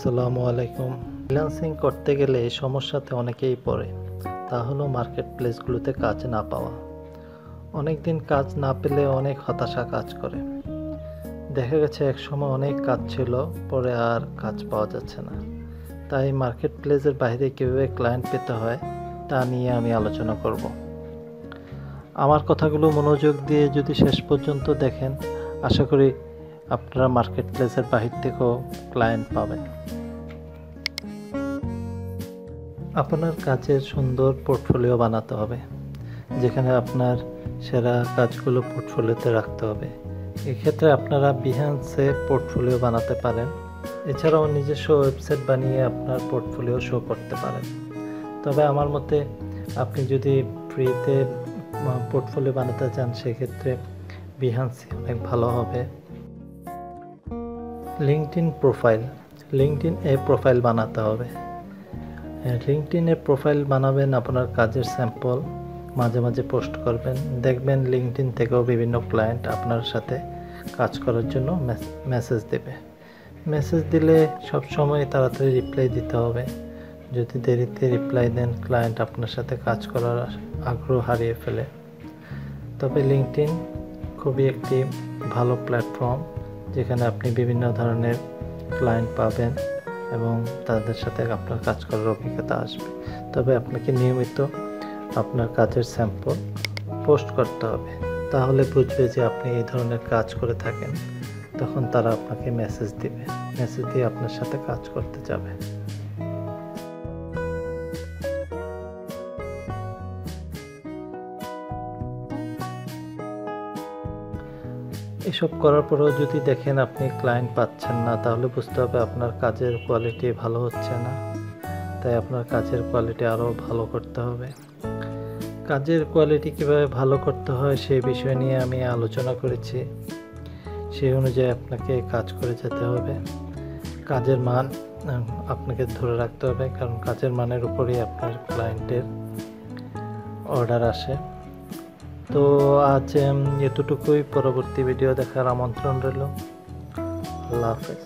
আসসালামু আলাইকুম। ফ্রিল্যান্সিং করতে গেলে এই সমস্যাতে অনেকেই পড়ে, তা হলো মার্কেট প্লেসগুলোতে কাজ না পাওয়া। অনেক দিন কাজ না পেলে অনেক হতাশা কাজ করে। দেখা গেছে একসময় অনেক কাজ ছিল, পরে আর কাজ পাওয়া যাচ্ছে না। তাই মার্কেট প্লেসের বাইরে কীভাবে ক্লায়েন্ট পেতে হয় তা নিয়ে আমি আলোচনা করব। আমার কথাগুলো মনোযোগ দিয়ে যদি শেষ পর্যন্ত দেখেন, আশা করি আপনারা মার্কেট প্লেসের বাহির থেকেও ক্লায়েন্ট পাবেন। আপনার কাজের সুন্দর পোর্টফোলিও বানাতে হবে, যেখানে আপনার সেরা কাজগুলো পোর্টফোলিওতে রাখতে হবে। এক্ষেত্রে আপনারা বিহ্যান্সে পোর্টফোলিও বানাতে পারেন। এছাড়াও নিজস্ব ওয়েবসাইট বানিয়ে আপনার পোর্টফোলিও শো করতে পারেন। তবে আমার মতে আপনি যদি ফ্রিতে পোর্টফোলিও বানাতে চান, সেক্ষেত্রে বিহ্যান্স অনেক ভালো হবে। লিঙ্কডইন প্রোফাইল বানাতে হবে। লিঙ্কডইনে প্রোফাইল বানাবেন, আপনার কাজের স্যাম্পল মাঝে মাঝে পোস্ট করবেন। দেখবেন লিঙ্কডইন থেকেও বিভিন্ন ক্লায়েন্ট আপনার সাথে কাজ করার জন্য মেসেজ দেবে। মেসেজ দিলে সব সময় তাড়াতাড়ি রিপ্লাই দিতে হবে। যদি দেরিতে রিপ্লাই দেন, ক্লায়েন্ট আপনার সাথে কাজ করার আগ্রহ হারিয়ে ফেলে। তবে লিঙ্কডইন খুবই একটি ভালো প্ল্যাটফর্ম, যেখানে আপনি বিভিন্ন ধরনের ক্লায়েন্ট পাবেন এবং তাদের সাথে আপনার কাজ করার অভিজ্ঞতা আসবে। তবে আপনাকে নিয়মিত আপনার কাজের স্যাম্পল পোস্ট করতে হবে, তাহলে বুঝবে যে আপনি এই ধরনের কাজ করে থাকেন। তখন তারা আপনাকে মেসেজ দিয়ে আপনার সাথে কাজ করতে যাবে। এসব করার পরেও যদি দেখেন আপনি ক্লায়েন্ট পাচ্ছেন না, তাহলে বুঝতে হবে আপনার কাজের কোয়ালিটি ভালো হচ্ছে না। তাই আপনার কাজের কোয়ালিটি আরও ভালো করতে হবে। কাজের কোয়ালিটি কীভাবে ভালো করতে হয় সেই বিষয় নিয়ে আমি আলোচনা করেছি। সেই অনুযায়ী আপনাকে কাজ করে যেতে হবে। কাজের মান আপনাকে ধরে রাখতে হবে, কারণ কাজের মানের উপরেই আপনার ক্লায়েন্টের অর্ডার আসে। তো আজ এতটুকুই। পরবর্তী ভিডিও দেখার আমন্ত্রণ রইল। আল্লাহ হাফেজ।